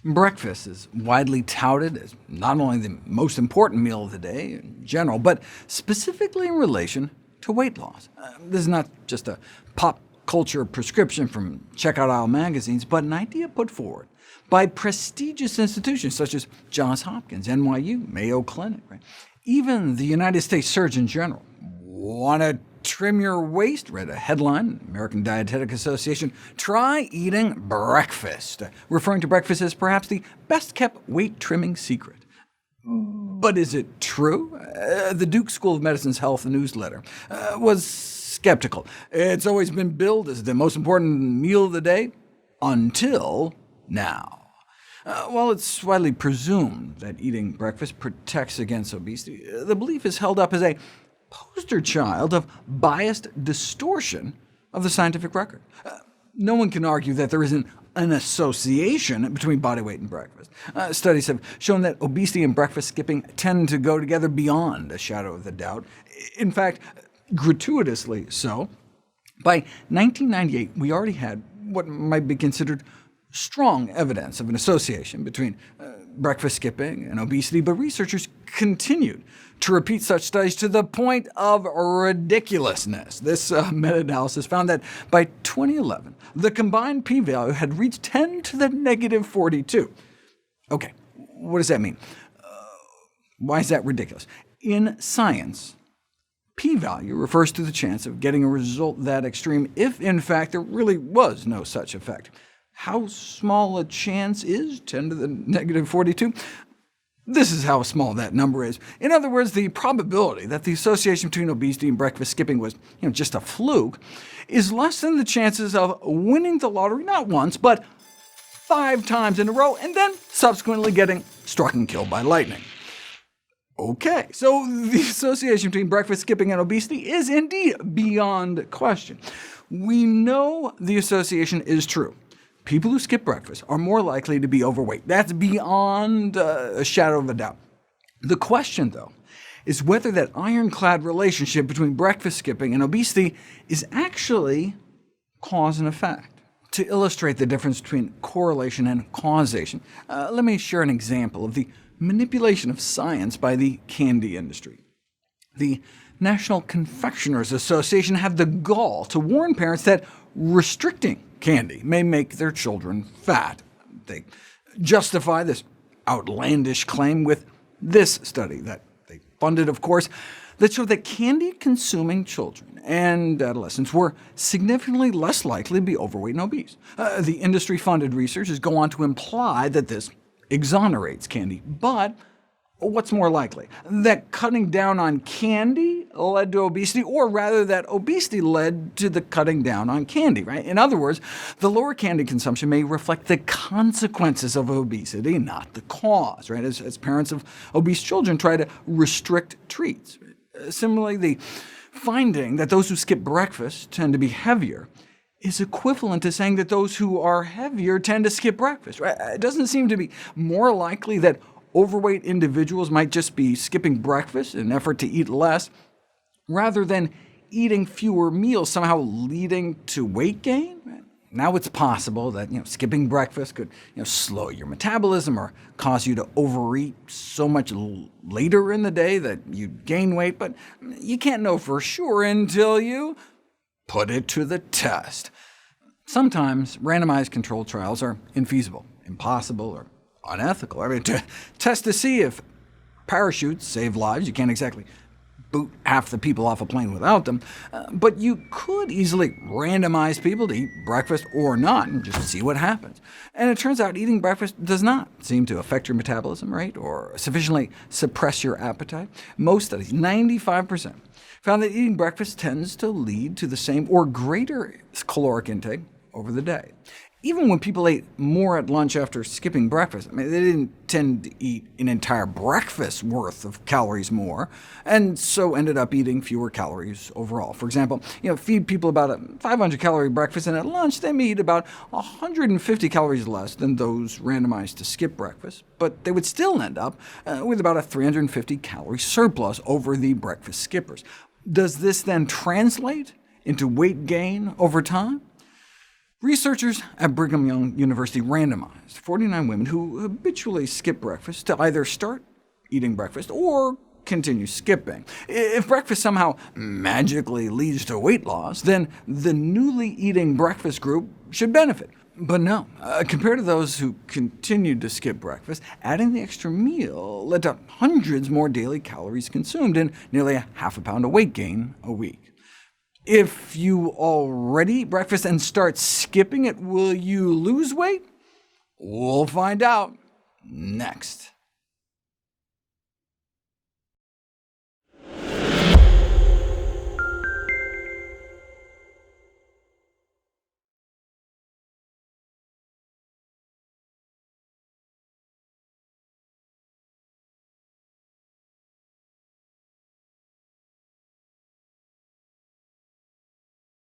Breakfast is widely touted as not only the most important meal of the day in general, but specifically in relation to weight loss. This is not just a pop culture prescription from checkout-aisle magazines, but an idea put forward by prestigious institutions such as Johns Hopkins, NYU, Mayo Clinic. Right? Even the United States Surgeon General. Want to trim your waist? Read a headline, American Dietetic Association, try eating breakfast, referring to breakfast as perhaps the best-kept weight-trimming secret. But is it true? The Duke School of Medicine's health newsletter was skeptical. It's always been billed as the most important meal of the day, until now. While it's widely presumed that eating breakfast protects against obesity, the belief is held up as a poster child of biased distortion of the scientific record. No one can argue that there isn't an association between body weight and breakfast. Studies have shown that obesity and breakfast skipping tend to go together beyond a shadow of a doubt. In fact, gratuitously so. By 1998, we already had what might be considered strong evidence of an association between breakfast skipping and obesity, but researchers continued to repeat such studies to the point of ridiculousness. This meta-analysis found that by 2011, the combined p-value had reached 10 to the negative 42. OK, what does that mean? Why is that ridiculous? In science, p-value refers to the chance of getting a result that extreme if, in fact, there really was no such effect. How small a chance is 10 to the negative 42? This is how small that number is. In other words, the probability that the association between obesity and breakfast skipping was just a fluke is less than the chances of winning the lottery not once, but 5 times in a row, and then subsequently getting struck and killed by lightning. OK, so the association between breakfast skipping and obesity is indeed beyond question. We know the association is true. People who skip breakfast are more likely to be overweight. That's beyond a shadow of a doubt. The question, though, is whether that ironclad relationship between breakfast skipping and obesity is actually cause and effect. To illustrate the difference between correlation and causation, let me share an example of the manipulation of science by the candy industry. The National Confectioners Association had the gall to warn parents that restricting candy may make their children fat. They justify this outlandish claim with this study that they funded, of course, that showed that candy-consuming children and adolescents were significantly less likely to be overweight and obese. The industry-funded researchers go on to imply that this exonerates candy, but what's more likely? That cutting down on candy led to obesity, or rather that obesity led to the cutting down on candy, right? In other words, the lower candy consumption may reflect the consequences of obesity, not the cause, right? As parents of obese children try to restrict treats. Similarly, the finding that those who skip breakfast tend to be heavier is equivalent to saying that those who are heavier tend to skip breakfast, right? It doesn't seem to be more likely that overweight individuals might just be skipping breakfast in an effort to eat less, rather than eating fewer meals somehow leading to weight gain. Now it's possible that skipping breakfast could slow your metabolism or cause you to overeat so much later in the day that you gain weight, but you can't know for sure until you put it to the test. Sometimes randomized controlled trials are infeasible, impossible, or unethical. To test to see if parachutes save lives, you can't exactly boot half the people off a plane without them, but you could easily randomize people to eat breakfast or not, and just see what happens. And it turns out eating breakfast does not seem to affect your metabolism rate or sufficiently suppress your appetite. Most studies, 95%, found that eating breakfast tends to lead to the same or greater caloric intake over the day. Even when people ate more at lunch after skipping breakfast, they didn't tend to eat an entire breakfast worth of calories more, and so ended up eating fewer calories overall. For example, feed people about a 500-calorie breakfast, and at lunch they may eat about 150 calories less than those randomized to skip breakfast, but they would still end up with about a 350-calorie surplus over the breakfast skippers. Does this then translate into weight gain over time? Researchers at Brigham Young University randomized 49 women who habitually skip breakfast to either start eating breakfast or continue skipping. If breakfast somehow magically leads to weight loss, then the newly eating breakfast group should benefit. But no, compared to those who continued to skip breakfast, adding the extra meal led to hundreds more daily calories consumed and nearly a half a pound of weight gain a week. If you already eat breakfast and start skipping it, will you lose weight? We'll find out next.